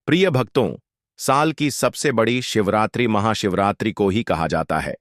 प्रिय भक्तों, साल की सबसे बड़ी शिवरात्रि महाशिवरात्रि को ही कहा जाता है।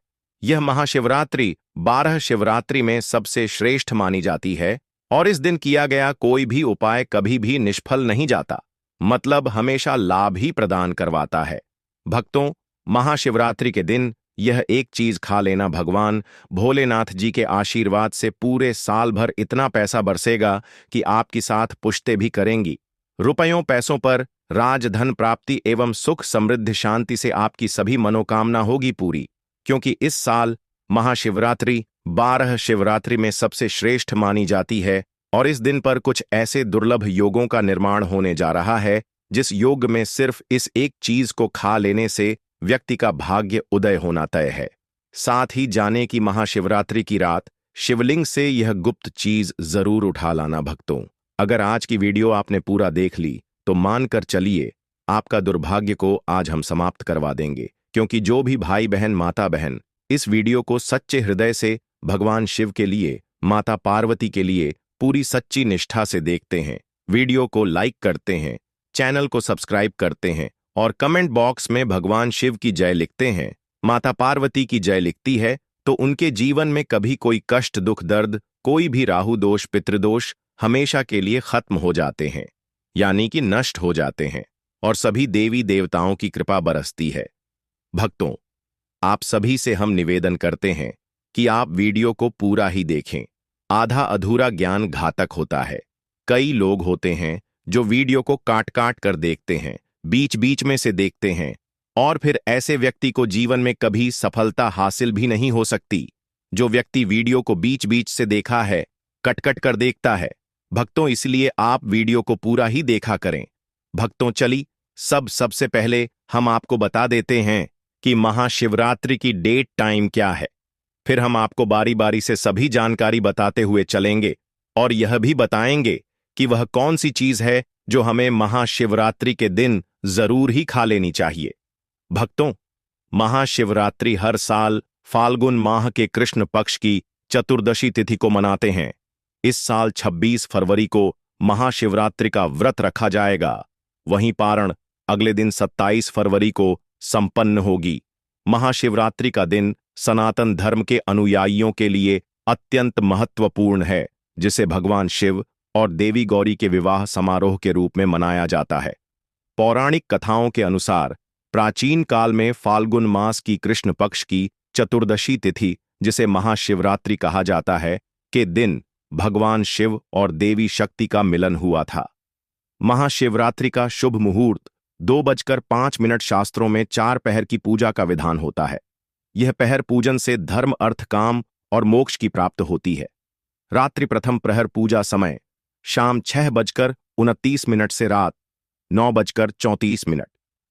यह महाशिवरात्रि 12 शिवरात्रि में सबसे श्रेष्ठ मानी जाती है और इस दिन किया गया कोई भी उपाय कभी भी निष्फल नहीं जाता, मतलब हमेशा लाभ ही प्रदान करवाता है। भक्तों, महाशिवरात्रि के दिन यह एक चीज खा लेना भगवान भोलेनाथ जी के आशीर्वाद से पूरे साल भर इतना पैसा बरसेगा कि आपकी साथ पुश्ते भी करेंगी। रुपयों पैसों पर राजधन प्राप्ति एवं सुख समृद्धि शांति से आपकी सभी मनोकामना होगी पूरी, क्योंकि इस साल महाशिवरात्रि 12 शिवरात्रि में सबसे श्रेष्ठ मानी जाती है और इस दिन पर कुछ ऐसे दुर्लभ योगों का निर्माण होने जा रहा है जिस योग में सिर्फ इस एक चीज को खा लेने से व्यक्ति का भाग्य उदय होना तय है। साथ ही जाने की महाशिवरात्रि की रात शिवलिंग से यह गुप्त चीज जरूर उठा लाना भक्तों। अगर आज की वीडियो आपने पूरा देख ली तो मानकर चलिए आपका दुर्भाग्य को आज हम समाप्त करवा देंगे, क्योंकि जो भी भाई बहन माता बहन इस वीडियो को सच्चे हृदय से भगवान शिव के लिए, माता पार्वती के लिए पूरी सच्ची निष्ठा से देखते हैं, वीडियो को लाइक करते हैं, चैनल को सब्सक्राइब करते हैं और कमेंट बॉक्स में भगवान शिव की जय लिखते हैं, माता पार्वती की जय लिखती है, तो उनके जीवन में कभी कोई कष्ट दुख दर्द, कोई भी राहु दोष पितृदोष हमेशा के लिए खत्म हो जाते हैं, यानी कि नष्ट हो जाते हैं और सभी देवी देवताओं की कृपा बरसती है। भक्तों, आप सभी से हम निवेदन करते हैं कि आप वीडियो को पूरा ही देखें। आधा अधूरा ज्ञान घातक होता है। कई लोग होते हैं जो वीडियो को काट काट कर देखते हैं, बीच बीच में से देखते हैं और फिर ऐसे व्यक्ति को जीवन में कभी सफलता हासिल भी नहीं हो सकती। जो व्यक्ति वीडियो को बीच बीच से देखा है, कट कट कर देखता है। भक्तों, इसलिए आप वीडियो को पूरा ही देखा करें। भक्तों, चली सबसे पहले हम आपको बता देते हैं कि महाशिवरात्रि की डेट टाइम क्या है। फिर हम आपको बारी बारी से सभी जानकारी बताते हुए चलेंगे और यह भी बताएंगे कि वह कौन सी चीज है जो हमें महाशिवरात्रि के दिन जरूर ही खा लेनी चाहिए। भक्तों, महाशिवरात्रि हर साल फाल्गुन माह के कृष्ण पक्ष की चतुर्दशी तिथि को मनाते हैं। इस साल 26 फरवरी को महाशिवरात्रि का व्रत रखा जाएगा। वहीं पारण अगले दिन 27 फरवरी को संपन्न होगी। महाशिवरात्रि का दिन सनातन धर्म के अनुयायियों के लिए अत्यंत महत्वपूर्ण है, जिसे भगवान शिव और देवी गौरी के विवाह समारोह के रूप में मनाया जाता है। पौराणिक कथाओं के अनुसार प्राचीन काल में फाल्गुन मास की कृष्ण पक्ष की चतुर्दशी तिथि, जिसे महाशिवरात्रि कहा जाता है, के दिन भगवान शिव और देवी शक्ति का मिलन हुआ था। महाशिवरात्रि का शुभ मुहूर्त 2:05 शास्त्रों में 4 पहर की पूजा का विधान होता है। यह पहर पूजन से धर्म अर्थ काम और मोक्ष की प्राप्त होती है। रात्रि प्रथम प्रहर पूजा समय शाम 6:29 से रात 9:34।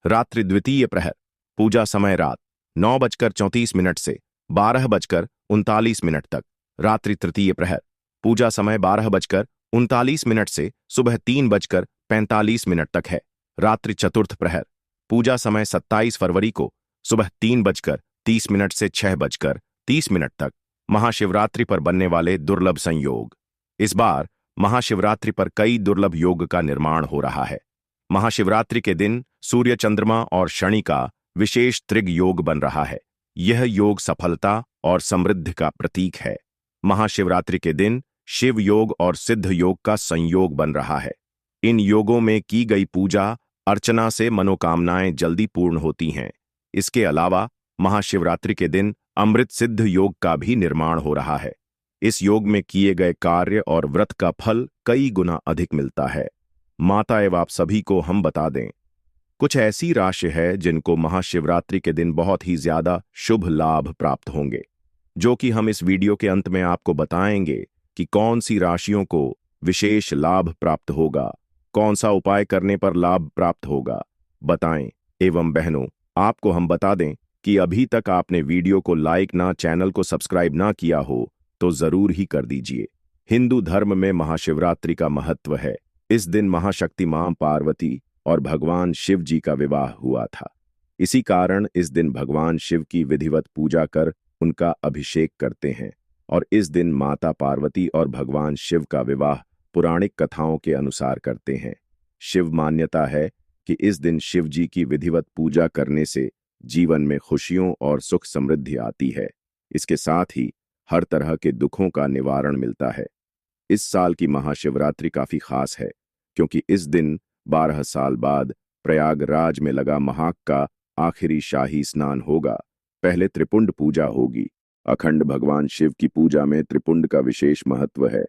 रात्रि द्वितीय प्रहर पूजा समय रात 9:34 से 12:39 तक। रात्रि तृतीय प्रहर पूजा समय 12:39 से सुबह 3:45 तक है। रात्रि चतुर्थ प्रहर पूजा समय 27 फरवरी को सुबह 3:30 से 6:30 तक। महाशिवरात्रि पर बनने वाले दुर्लभ संयोग। इस बार महाशिवरात्रि पर कई दुर्लभ योग का निर्माण हो रहा है। महाशिवरात्रि के दिन सूर्य चंद्रमा और शनि का विशेष त्रिग योग बन रहा है। यह योग सफलता और समृद्धि का प्रतीक है। महाशिवरात्रि के दिन शिव योग और सिद्ध योग का संयोग बन रहा है। इन योगों में की गई पूजा अर्चना से मनोकामनाएं जल्दी पूर्ण होती हैं। इसके अलावा महाशिवरात्रि के दिन अमृत सिद्ध योग का भी निर्माण हो रहा है। इस योग में किए गए कार्य और व्रत का फल कई गुना अधिक मिलता है। माता एवं आप सभी को हम बता दें, कुछ ऐसी राशि है जिनको महाशिवरात्रि के दिन बहुत ही ज्यादा शुभ लाभ प्राप्त होंगे, जो कि हम इस वीडियो के अंत में आपको बताएंगे कि कौन सी राशियों को विशेष लाभ प्राप्त होगा, कौन सा उपाय करने पर लाभ प्राप्त होगा। बताएं। एवं बहनों, आपको हम बता दें कि अभी तक आपने वीडियो को लाइक ना, चैनल को सब्सक्राइब ना किया हो तो जरूर ही कर दीजिए। हिंदू धर्म में महाशिवरात्रि का महत्व है। इस दिन महाशक्ति मां पार्वती और भगवान शिव जी का विवाह हुआ था। इसी कारण इस दिन भगवान शिव की विधिवत पूजा कर उनका अभिषेक करते हैं और इस दिन माता पार्वती और भगवान शिव का विवाह पुराणिक कथाओं के अनुसार करते हैं। शिव मान्यता है कि इस दिन शिव जी की विधिवत पूजा करने से जीवन में खुशियों और सुख समृद्धि आती है। इसके साथ ही हर तरह के दुखों का निवारण मिलता है। इस साल की महाशिवरात्रि काफी खास है, क्योंकि इस दिन 12 साल बाद प्रयागराज में लगा महाक का आखिरी शाही स्नान होगा। पहले त्रिपुंड पूजा होगी। अखंड भगवान शिव की पूजा में त्रिपुंड का विशेष महत्व है।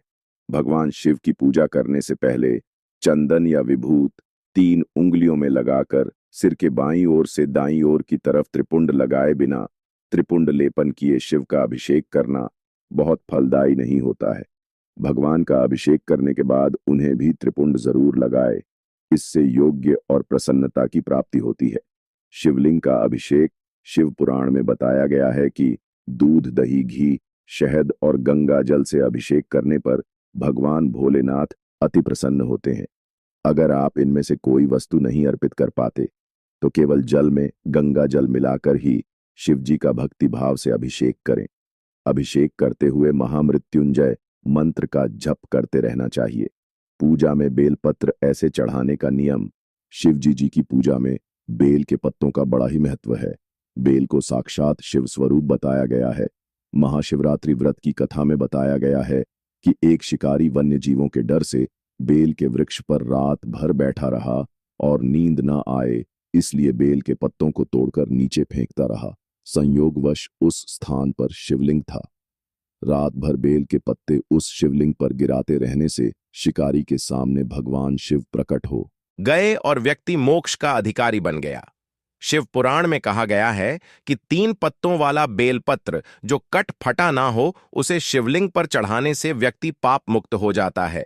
भगवान शिव की पूजा करने से पहले चंदन या विभूत 3 उंगलियों में लगाकर सिर के बाईं ओर से दाईं ओर की तरफ त्रिपुंड लगाए बिना त्रिपुंड लेपन किए शिव का अभिषेक करना बहुत फलदायी नहीं होता है। भगवान का अभिषेक करने के बाद उन्हें भी त्रिपुंड जरूर लगाए। इससे योग्य और प्रसन्नता की प्राप्ति होती है। शिवलिंग का अभिषेक शिव पुराण में बताया गया है कि दूध, दही, घी, शहद और गंगा जल से अभिषेक करने पर भगवान भोलेनाथ अति प्रसन्न होते हैं। अगर आप इनमें से कोई वस्तु नहीं अर्पित कर पाते तो केवल जल में गंगा जल मिलाकर ही शिव जी का भक्ति भाव से अभिषेक करें। अभिषेक करते हुए महामृत्युंजय मंत्र का जप करते रहना चाहिए। पूजा में बेलपत्र ऐसे चढ़ाने का नियम। शिव जी की पूजा में बेल के पत्तों का बड़ा ही महत्व है। बेल को साक्षात शिव स्वरूप बताया गया है। महाशिवरात्रि व्रत की कथा में बताया गया है कि एक शिकारी वन्य जीवों के डर से बेल के वृक्ष पर रात भर बैठा रहा और नींद न आए, इसलिए बेल के पत्तों को तोड़कर नीचे फेंकता रहा। संयोगवश उस स्थान पर शिवलिंग था। रात भर बेल के पत्ते उस शिवलिंग पर गिराते रहने से शिकारी के सामने भगवान शिव प्रकट हो गए और व्यक्ति मोक्ष का अधिकारी बन गया। शिव पुराण में कहा गया है कि 3 पत्तों वाला बेलपत्र जो कट फटा ना हो, उसे शिवलिंग पर चढ़ाने से व्यक्ति पाप मुक्त हो जाता है।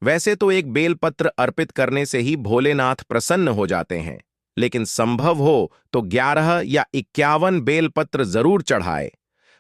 वैसे तो एक बेलपत्र अर्पित करने से ही भोलेनाथ प्रसन्न हो जाते हैं, लेकिन संभव हो तो 11 या 51 बेलपत्र जरूर चढ़ाए।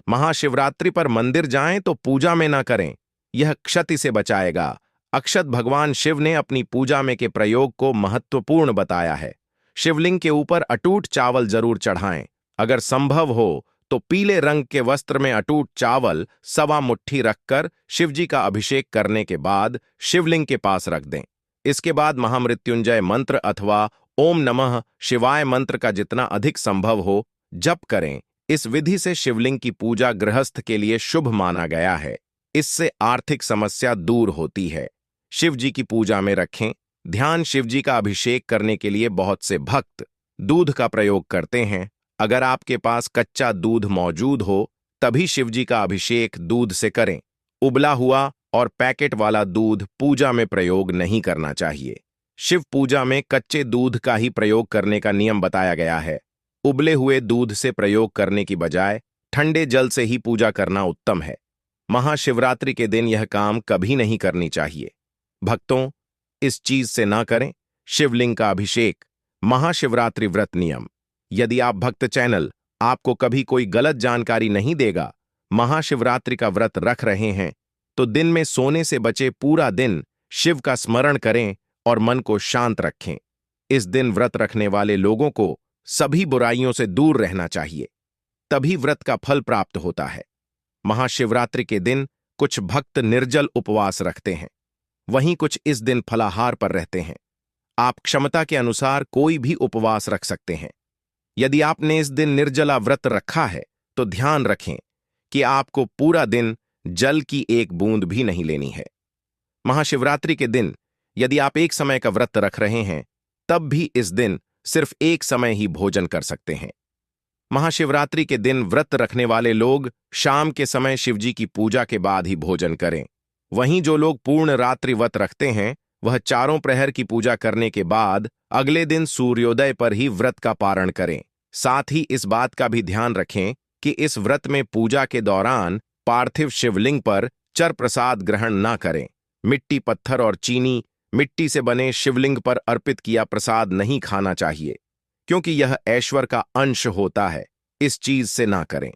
महाशिवरात्रि पर मंदिर जाएं तो पूजा में ना करें, यह क्षति से बचाएगा। अक्षत भगवान शिव ने अपनी पूजा में के प्रयोग को महत्वपूर्ण बताया है। शिवलिंग के ऊपर अटूट चावल जरूर चढ़ाएं। अगर संभव हो तो पीले रंग के वस्त्र में अटूट चावल 1.25 मुट्ठी रखकर शिवजी का अभिषेक करने के बाद शिवलिंग के पास रख दें। इसके बाद महामृत्युंजय मंत्र अथवा ओम नमः शिवाय मंत्र का जितना अधिक संभव हो जप करें। इस विधि से शिवलिंग की पूजा गृहस्थ के लिए शुभ माना गया है। इससे आर्थिक समस्या दूर होती है। शिव जी की पूजा में रखें ध्यान। शिव जी का अभिषेक करने के लिए बहुत से भक्त दूध का प्रयोग करते हैं। अगर आपके पास कच्चा दूध मौजूद हो तभी शिव जी का अभिषेक दूध से करें। उबला हुआ और पैकेट वाला दूध पूजा में प्रयोग नहीं करना चाहिए। शिव पूजा में कच्चे दूध का ही प्रयोग करने का नियम बताया गया है। उबले हुए दूध से प्रयोग करने की बजाय ठंडे जल से ही पूजा करना उत्तम है। महाशिवरात्रि के दिन यह काम कभी नहीं करनी चाहिए। भक्तों, इस चीज से ना करें। शिवलिंग का अभिषेक। महाशिवरात्रि व्रत नियम। यदि आप भक्त चैनल आपको कभी कोई गलत जानकारी नहीं देगा, महाशिवरात्रि का व्रत रख रहे हैं तो दिन में सोने से बचे पूरा दिन शिव का स्मरण करें और मन को शांत रखें। इस दिन व्रत रखने वाले लोगों को सभी बुराइयों से दूर रहना चाहिए, तभी व्रत का फल प्राप्त होता है। महाशिवरात्रि के दिन कुछ भक्त निर्जल उपवास रखते हैं, वहीं कुछ इस दिन फलाहार पर रहते हैं। आप क्षमता के अनुसार कोई भी उपवास रख सकते हैं। यदि आपने इस दिन निर्जला व्रत रखा है तो ध्यान रखें कि आपको पूरा दिन जल की एक बूंद भी नहीं लेनी है। महाशिवरात्रि के दिन यदि आप एक समय का व्रत रख रहे हैं तब भी इस दिन सिर्फ एक समय ही भोजन कर सकते हैं। महाशिवरात्रि के दिन व्रत रखने वाले लोग शाम के समय शिवजी की पूजा के बाद ही भोजन करें। वहीं जो लोग पूर्ण रात्रि व्रत रखते हैं वह चारों प्रहर की पूजा करने के बाद अगले दिन सूर्योदय पर ही व्रत का पारण करें। साथ ही इस बात का भी ध्यान रखें कि इस व्रत में पूजा के दौरान पार्थिव शिवलिंग पर चर प्रसाद ग्रहण न करें। मिट्टी, पत्थर और चीनी मिट्टी से बने शिवलिंग पर अर्पित किया प्रसाद नहीं खाना चाहिए, क्योंकि यह ऐश्वर्य का अंश होता है। इस चीज से ना करें।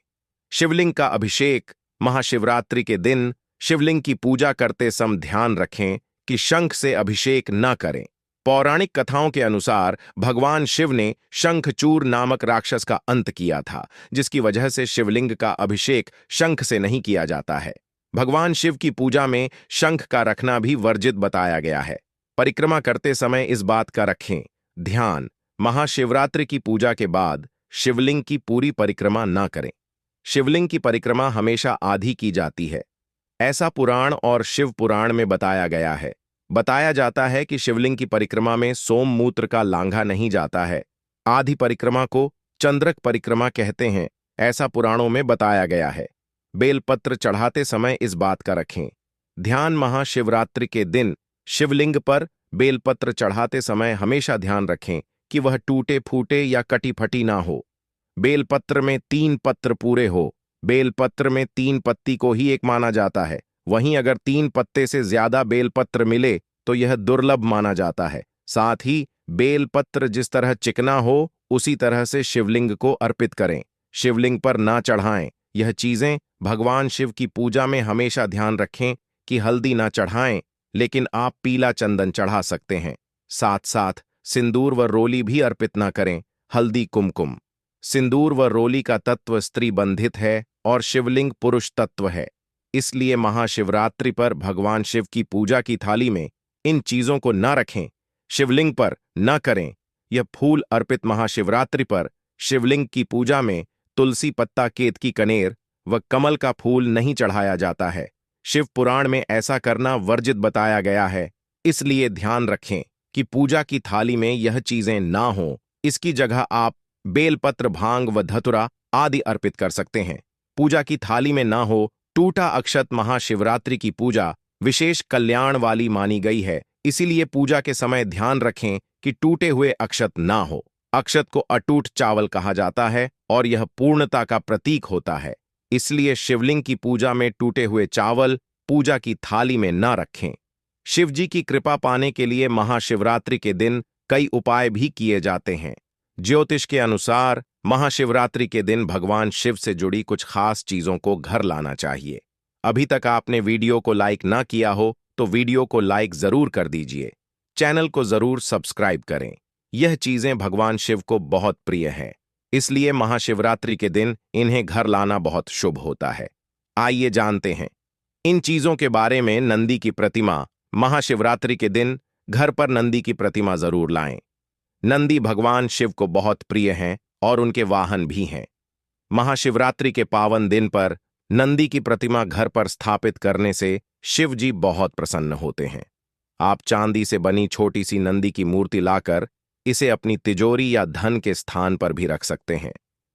शिवलिंग का अभिषेक। महाशिवरात्रि के दिन शिवलिंग की पूजा करते समय ध्यान रखें कि शंख से अभिषेक न करें। पौराणिक कथाओं के अनुसार भगवान शिव ने शंखचूर नामक राक्षस का अंत किया था, जिसकी वजह से शिवलिंग का अभिषेक शंख से नहीं किया जाता है। भगवान शिव की पूजा में शंख का रखना भी वर्जित बताया गया है। परिक्रमा करते समय इस बात का रखें। ध्यान। महाशिवरात्रि की पूजा के बाद शिवलिंग की पूरी परिक्रमा न करें। शिवलिंग की परिक्रमा हमेशा आधी की जाती है। ऐसा पुराण और शिव पुराण में बताया गया है। बताया जाता है कि शिवलिंग की परिक्रमा में सोममूत्र का लांघा नहीं जाता है। आधी परिक्रमा को चंद्रक परिक्रमा कहते हैं, ऐसा पुराणों में बताया गया है। बेलपत्र चढ़ाते समय इस बात का रखें ध्यान। महाशिवरात्रि के दिन शिवलिंग पर बेलपत्र चढ़ाते समय हमेशा ध्यान रखें कि वह टूटे फूटे या कटी फटी ना हो। बेलपत्र में 3 पत्र पूरे हो। बेलपत्र में 3 पत्ती को ही एक माना जाता है। वहीं अगर 3 पत्ते से ज्यादा बेलपत्र मिले तो यह दुर्लभ माना जाता है। साथ ही बेलपत्र जिस तरह चिकना हो उसी तरह से शिवलिंग को अर्पित करें। शिवलिंग पर ना चढ़ाएं। यह चीजें भगवान शिव की पूजा में हमेशा ध्यान रखें कि हल्दी ना चढ़ाएं, लेकिन आप पीला चंदन चढ़ा सकते हैं। साथ साथ सिंदूर व रोली भी अर्पित ना करें। हल्दी कुमकुम। सिंदूर व रोली का तत्व स्त्री बंधित है और शिवलिंग पुरुष तत्व है। इसलिए महाशिवरात्रि पर भगवान शिव की पूजा की थाली में इन चीजों को न रखें। शिवलिंग पर न करें। यह फूल अर्पित महाशिवरात्रि पर शिवलिंग की पूजा में तुलसी पत्ता, केतकी कनेर व कमल का फूल नहीं चढ़ाया जाता है। शिव पुराण में ऐसा करना वर्जित बताया गया है। इसलिए ध्यान रखें कि पूजा की थाली में यह चीजें ना हों। इसकी जगह आप बेलपत्र, भांग व धतुरा आदि अर्पित कर सकते हैं। पूजा की थाली में ना हो टूटा अक्षत। महाशिवरात्रि की पूजा विशेष कल्याण वाली मानी गई है। इसीलिए पूजा के समय ध्यान रखें कि टूटे हुए अक्षत ना हो। अक्षत को अटूट चावल कहा जाता है और यह पूर्णता का प्रतीक होता है। इसलिए शिवलिंग की पूजा में टूटे हुए चावल पूजा की थाली में ना रखें। शिव जी की कृपा पाने के लिए महाशिवरात्रि के दिन कई उपाय भी किए जाते हैं। ज्योतिष के अनुसार महाशिवरात्रि के दिन भगवान शिव से जुड़ी कुछ खास चीजों को घर लाना चाहिए। अभी तक आपने वीडियो को लाइक ना किया हो तो वीडियो को लाइक जरूर कर दीजिए। चैनल को जरूर सब्सक्राइब करें। यह चीजें भगवान शिव को बहुत प्रिय हैं। इसलिए महाशिवरात्रि के दिन इन्हें घर लाना बहुत शुभ होता है। आइए जानते हैं इन चीजों के बारे में। नंदी की प्रतिमा। महाशिवरात्रि के दिन घर पर नंदी की प्रतिमा जरूर लाएं। नंदी भगवान शिव को बहुत प्रिय हैं और उनके वाहन भी हैं। महाशिवरात्रि के पावन दिन पर नंदी की प्रतिमा घर पर स्थापित करने से शिव जी बहुत प्रसन्न होते हैं। आप चांदी से बनी छोटी सी नंदी की मूर्ति लाकर इसे अपनी तिजोरी या धन के स्थान पर भी रख सकते हैं।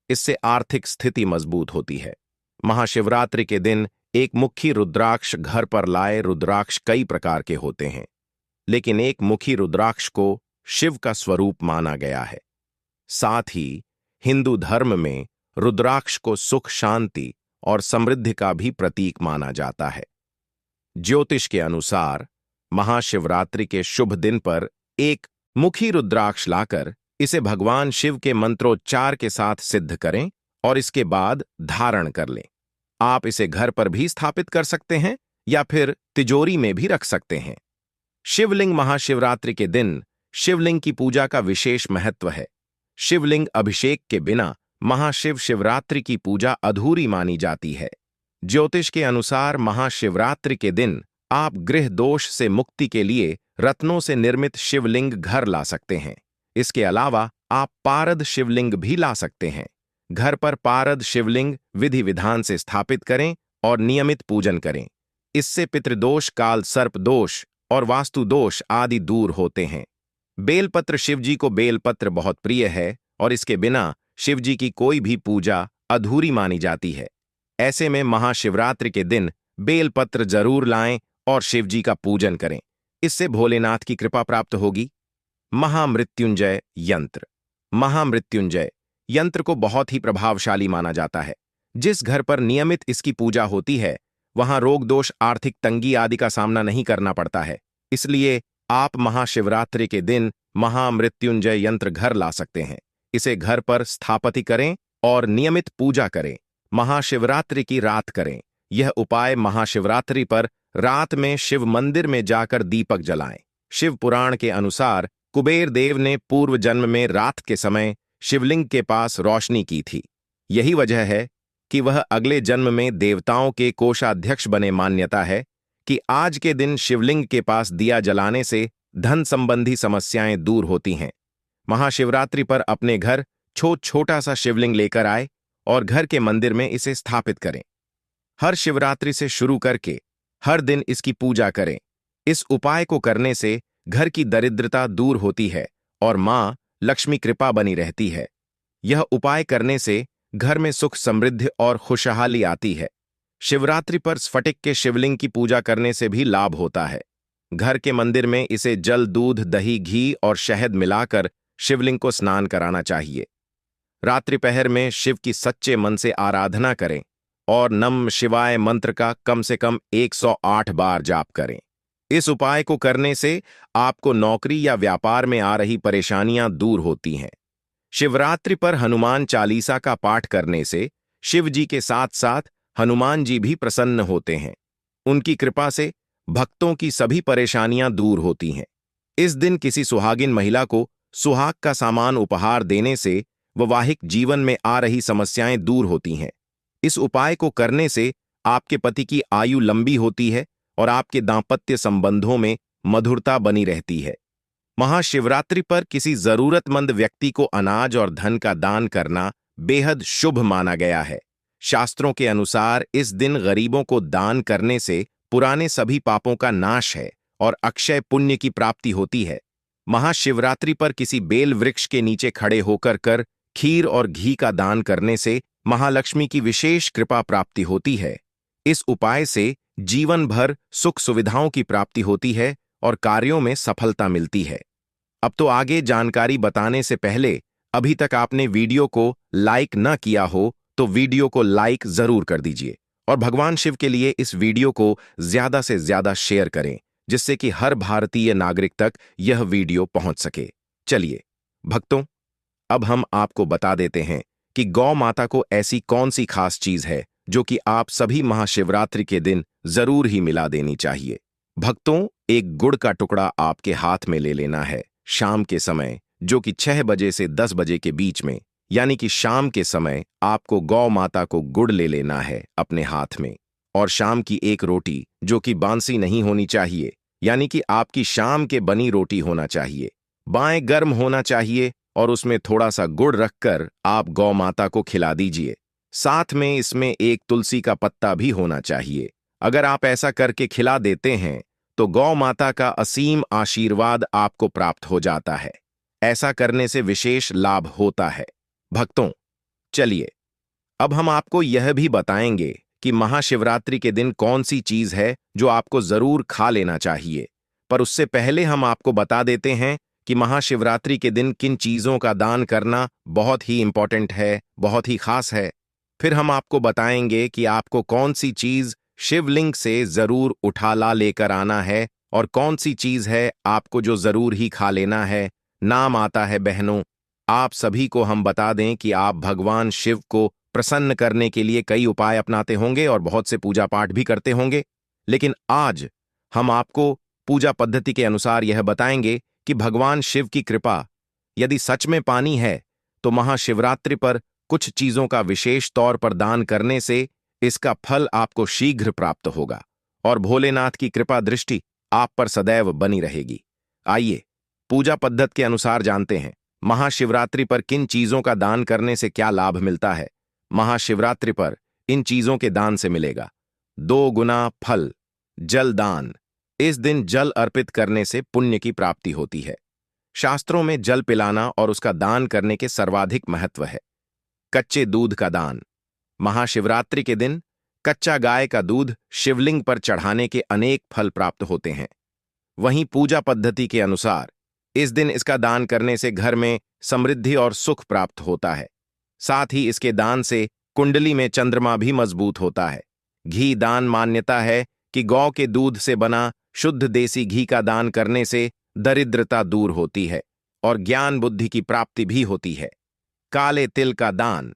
इससे आर्थिक स्थिति मजबूत होती है। महाशिवरात्रि के दिन एक मुखी रुद्राक्ष घर पर लाए। रुद्राक्ष कई प्रकार के होते हैं, लेकिन एक मुखी रुद्राक्ष को शिव का स्वरूप माना गया है। साथ ही हिंदू धर्म में रुद्राक्ष को सुख, शांति और समृद्धि का भी प्रतीक माना जाता है। ज्योतिष के अनुसार महाशिवरात्रि के शुभ दिन पर एक मुखी रुद्राक्ष लाकर इसे भगवान शिव के मंत्रोच्चार के साथ सिद्ध करें और इसके बाद धारण कर लें। आप इसे घर पर भी स्थापित कर सकते हैं या फिर तिजोरी में भी रख सकते हैं। शिवलिंग। महाशिवरात्रि के दिन शिवलिंग की पूजा का विशेष महत्व है। शिवलिंग अभिषेक के बिना महाशिव शिवरात्रि की पूजा अधूरी मानी जाती है। ज्योतिष के अनुसार महाशिवरात्रि के दिन आप गृह दोष से मुक्ति के लिए रत्नों से निर्मित शिवलिंग घर ला सकते हैं। इसके अलावा आप पारद शिवलिंग भी ला सकते हैं। घर पर पारद शिवलिंग विधि विधान से स्थापित करें और नियमित पूजन करें। इससे पितृदोष, काल सर्प दोष और वास्तु दोष आदि दूर होते हैं। बेलपत्र। शिवजी को बेलपत्र बहुत प्रिय है और इसके बिना शिवजी की कोई भी पूजा अधूरी मानी जाती है। ऐसे में महाशिवरात्रि के दिन बेलपत्र जरूर लाएं और शिवजी का पूजन करें। इससे भोलेनाथ की कृपा प्राप्त होगी। महामृत्युंजय यंत्र। महामृत्युंजय यंत्र को बहुत ही प्रभावशाली माना जाता है। जिस घर पर नियमित इसकी पूजा होती है वहां रोग, दोष, आर्थिक तंगी आदि का सामना नहीं करना पड़ता है। इसलिए आप महाशिवरात्रि के दिन महामृत्युंजय यंत्र घर ला सकते हैं। इसे घर पर स्थापित करें और नियमित पूजा करें। महाशिवरात्रि की रात करें। यह उपाय महाशिवरात्रि पर रात में शिव मंदिर में जाकर दीपक जलाएं। शिव पुराण के अनुसार कुबेर देव ने पूर्व जन्म में रात के समय शिवलिंग के पास रोशनी की थी। यही वजह है कि वह अगले जन्म में देवताओं के कोषाध्यक्ष बने। मान्यता है कि आज के दिन शिवलिंग के पास दिया जलाने से धन संबंधी समस्याएं दूर होती हैं। महाशिवरात्रि पर अपने घर छोटा सा शिवलिंग लेकर आए और घर के मंदिर में इसे स्थापित करें। हर शिवरात्रि से शुरू करके हर दिन इसकी पूजा करें। इस उपाय को करने से घर की दरिद्रता दूर होती है और मां लक्ष्मी कृपा बनी रहती है। यह उपाय करने से घर में सुख समृद्धि और खुशहाली आती है। शिवरात्रि पर स्फटिक के शिवलिंग की पूजा करने से भी लाभ होता है। घर के मंदिर में इसे जल, दूध, दही, घी और शहद मिलाकर शिवलिंग को स्नान कराना चाहिए। रात्रि पहर में शिव की सच्चे मन से आराधना करें और नम शिवाय मंत्र का कम से कम 108 बार जाप करें। इस उपाय को करने से आपको नौकरी या व्यापार में आ रही परेशानियां दूर होती हैं। शिवरात्रि पर हनुमान चालीसा का पाठ करने से शिव जी के साथ साथ हनुमान जी भी प्रसन्न होते हैं। उनकी कृपा से भक्तों की सभी परेशानियां दूर होती हैं। इस दिन किसी सुहागिन महिला को सुहाग का सामान उपहार देने से वैवाहिक जीवन में आ रही समस्याएं दूर होती हैं। इस उपाय को करने से आपके पति की आयु लंबी होती है और आपके दांपत्य संबंधों में मधुरता बनी रहती है। महाशिवरात्रि पर किसी जरूरतमंद व्यक्ति को अनाज और धन का दान करना बेहद शुभ माना गया है। शास्त्रों के अनुसार इस दिन गरीबों को दान करने से पुराने सभी पापों का नाश है और अक्षय पुण्य की प्राप्ति होती है। महाशिवरात्रि पर किसी बेल वृक्ष के नीचे खड़े होकर खीर और घी का दान करने से महालक्ष्मी की विशेष कृपा प्राप्ति होती है। इस उपाय से जीवन भर सुख सुविधाओं की प्राप्ति होती है और कार्यों में सफलता मिलती है। अब तो आगे जानकारी बताने से पहले अभी तक आपने वीडियो को लाइक न किया हो तो वीडियो को लाइक जरूर कर दीजिए और भगवान शिव के लिए इस वीडियो को ज्यादा से ज्यादा शेयर करें, जिससे कि हर भारतीय नागरिक तक यह वीडियो पहुंच सके। चलिए भक्तों, अब हम आपको बता देते हैं कि गौ माता को ऐसी कौन सी खास चीज है जो कि आप सभी महाशिवरात्रि के दिन जरूर ही मिला देनी चाहिए। भक्तों, एक गुड़ का टुकड़ा आपके हाथ में ले लेना है शाम के समय, जो कि 6 बजे से 10 बजे के बीच में, यानी कि शाम के समय आपको गौ माता को गुड़ ले लेना है अपने हाथ में। और शाम की एक रोटी जो कि बांसी नहीं होनी चाहिए, यानी कि आपकी शाम के बनी रोटी होना चाहिए, बाएं गर्म होना चाहिए और उसमें थोड़ा सा गुड़ रखकर आप गौ माता को खिला दीजिए। साथ में इसमें एक तुलसी का पत्ता भी होना चाहिए। अगर आप ऐसा करके खिला देते हैं तो गौ माता का असीम आशीर्वाद आपको प्राप्त हो जाता है। ऐसा करने से विशेष लाभ होता है। भक्तों, चलिए अब हम आपको यह भी बताएंगे कि महाशिवरात्रि के दिन कौन सी चीज है जो आपको जरूर खा लेना चाहिए। पर उससे पहले हम आपको बता देते हैं कि महाशिवरात्रि के दिन किन चीजों का दान करना बहुत ही इंपॉर्टेंट है, बहुत ही खास है। फिर हम आपको बताएंगे कि आपको कौन सी चीज शिवलिंग से जरूर उठा ला लेकर आना है और कौन सी चीज है आपको जो जरूर ही खा लेना है। नाम आता है बहनों, आप सभी को हम बता दें कि आप भगवान शिव को प्रसन्न करने के लिए कई उपाय अपनाते होंगे और बहुत से पूजा पाठ भी करते होंगे, लेकिन आज हम आपको पूजा पद्धति के अनुसार यह बताएंगे कि भगवान शिव की कृपा यदि सच में पानी है तो महाशिवरात्रि पर कुछ चीजों का विशेष तौर पर दान करने से इसका फल आपको शीघ्र प्राप्त होगा और भोलेनाथ की कृपा दृष्टि आप पर सदैव बनी रहेगी। आइए पूजा पद्धति के अनुसार जानते हैं महाशिवरात्रि पर किन चीजों का दान करने से क्या लाभ मिलता है। महाशिवरात्रि पर इन चीजों के दान से मिलेगा 2 गुना फल। जल दान, इस दिन जल अर्पित करने से पुण्य की प्राप्ति होती है। शास्त्रों में जल पिलाना और उसका दान करने के सर्वाधिक महत्व है। कच्चे दूध का दान, महाशिवरात्रि के दिन कच्चा गाय का दूध शिवलिंग पर चढ़ाने के अनेक फल प्राप्त होते हैं। वहीं पूजा पद्धति के अनुसार इस दिन इसका दान करने से घर में समृद्धि और सुख प्राप्त होता है। साथ ही इसके दान से कुंडली में चंद्रमा भी मजबूत होता है। घी दान, मान्यता है कि गौ के दूध से बना शुद्ध देसी घी का दान करने से दरिद्रता दूर होती है और ज्ञान बुद्धि की प्राप्ति भी होती है। काले तिल का दान,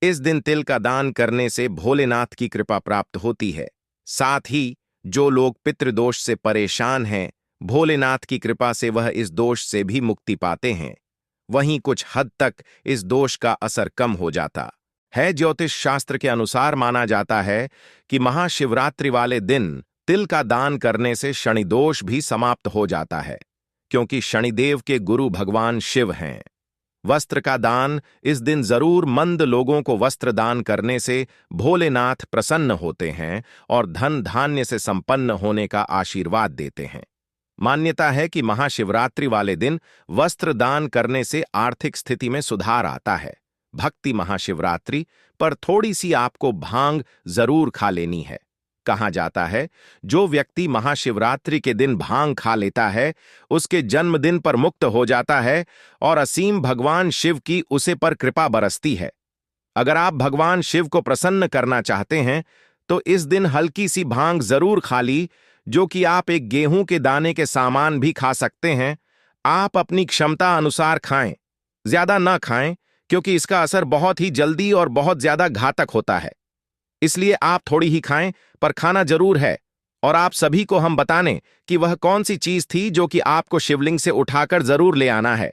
इस दिन तिल का दान करने से भोलेनाथ की कृपा प्राप्त होती है। साथ ही जो लोग पितृदोष से परेशान हैं, भोलेनाथ की कृपा से वह इस दोष से भी मुक्ति पाते हैं। वहीं कुछ हद तक इस दोष का असर कम हो जाता है। ज्योतिष शास्त्र के अनुसार माना जाता है कि महाशिवरात्रि वाले दिन तिल का दान करने से शनि दोष भी समाप्त हो जाता है, क्योंकि शनिदेव के गुरु भगवान शिव हैं। वस्त्र का दान, इस दिन जरूर मंद लोगों को वस्त्र दान करने से भोलेनाथ प्रसन्न होते हैं और धन धान्य से संपन्न होने का आशीर्वाद देते हैं। मान्यता है कि महाशिवरात्रि वाले दिन वस्त्र दान करने से आर्थिक स्थिति में सुधार आता है। भक्ति महाशिवरात्रि पर थोड़ी सी आपको भांग जरूर खा लेनी है। कहा जाता है, जो व्यक्ति महाशिवरात्रि के दिन भांग खा लेता है उसके जन्मदिन पर मुक्त हो जाता है और असीम भगवान शिव की उसे पर कृपा बरसती है। अगर आप भगवान शिव को प्रसन्न करना चाहते हैं तो इस दिन हल्की सी भांग जरूर खा ली, जो कि आप एक गेहूं के दाने के सामान भी खा सकते हैं। आप अपनी क्षमता अनुसार खाएं, ज्यादा ना खाएं, क्योंकि इसका असर बहुत ही जल्दी और बहुत ज्यादा घातक होता है। इसलिए आप थोड़ी ही खाएं, पर खाना जरूर है। और आप सभी को हम बताने कि वह कौन सी चीज थी जो कि आपको शिवलिंग से उठाकर जरूर ले आना है,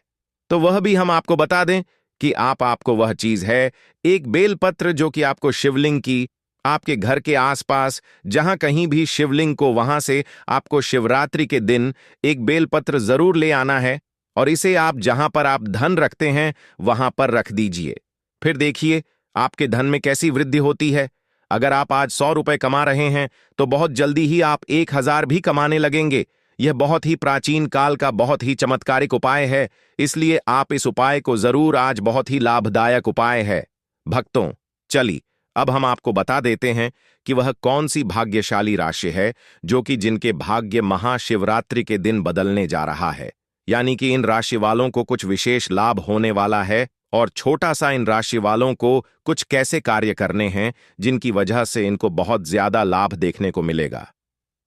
तो वह भी हम आपको बता दें कि आपको वह चीज है एक बेलपत्र, जो कि आपको शिवलिंग की आपके घर के आसपास जहां कहीं भी शिवलिंग को, वहां से आपको शिवरात्रि के दिन एक बेलपत्र जरूर ले आना है और इसे आप जहां पर आप धन रखते हैं वहां पर रख दीजिए। फिर देखिए आपके धन में कैसी वृद्धि होती है। अगर आप आज 100 रुपए कमा रहे हैं तो बहुत जल्दी ही आप 1000 भी कमाने लगेंगे। यह बहुत ही प्राचीन काल का बहुत ही चमत्कारिक उपाय है, इसलिए आप इस उपाय को जरूर, आज बहुत ही लाभदायक उपाय है। भक्तों, चलिए अब हम आपको बता देते हैं कि वह कौन सी भाग्यशाली राशि है जो कि जिनके भाग्य महाशिवरात्रि के दिन बदलने जा रहा है। यानी कि इन राशि वालों को कुछ विशेष लाभ होने वाला है और छोटा सा इन राशि वालों को कुछ कैसे कार्य करने हैं जिनकी वजह से इनको बहुत ज्यादा लाभ देखने को मिलेगा।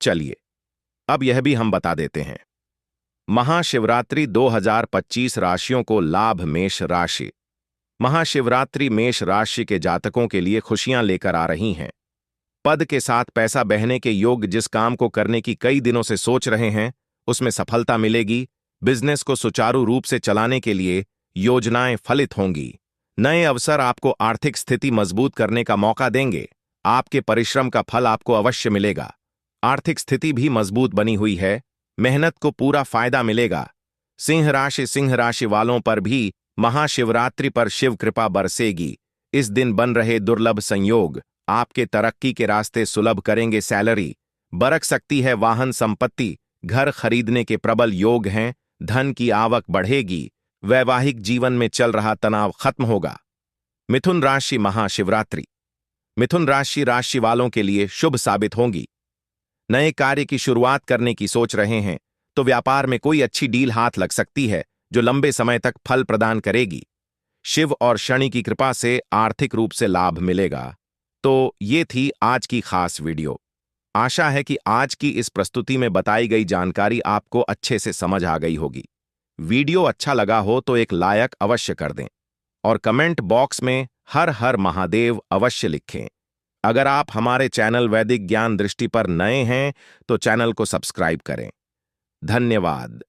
चलिए अब यह भी हम बता देते हैं। महाशिवरात्रि 2025 राशियों को लाभ। मेष राशि। महाशिवरात्रि मेष राशि के जातकों के लिए खुशियां लेकर आ रही हैं। पद के साथ पैसा बहने के योग, जिस काम को करने की कई दिनों से सोच रहे हैं उसमें सफलता मिलेगी। बिजनेस को सुचारू रूप से चलाने के लिए योजनाएं फलित होंगी। नए अवसर आपको आर्थिक स्थिति मजबूत करने का मौका देंगे। आपके परिश्रम का फल आपको अवश्य मिलेगा। आर्थिक स्थिति भी मजबूत बनी हुई है, मेहनत को पूरा फायदा मिलेगा। सिंह राशि वालों पर भी महाशिवरात्रि पर शिव कृपा बरसेगी। इस दिन बन रहे दुर्लभ संयोग आपके तरक्की के रास्ते सुलभ करेंगे। सैलरी बरक सकती है। वाहन संपत्ति, घर खरीदने के प्रबल योग हैं। धन की आवक बढ़ेगी। वैवाहिक जीवन में चल रहा तनाव खत्म होगा। मिथुन राशि। महाशिवरात्रि मिथुन राशि वालों के लिए शुभ साबित होंगी। नए कार्य की शुरुआत करने की सोच रहे हैं तो व्यापार में कोई अच्छी डील हाथ लग सकती है जो लंबे समय तक फल प्रदान करेगी। शिव और शनि की कृपा से आर्थिक रूप से लाभ मिलेगा। तो ये थी आज की खास वीडियो। आशा है कि आज की इस प्रस्तुति में बताई गई जानकारी आपको अच्छे से समझ आ गई होगी। वीडियो अच्छा लगा हो तो एक लाइक अवश्य कर दें और कमेंट बॉक्स में हर हर महादेव अवश्य लिखें। अगर आप हमारे चैनल वैदिक ज्ञान दृष्टि पर नए हैं तो चैनल को सब्सक्राइब करें। धन्यवाद।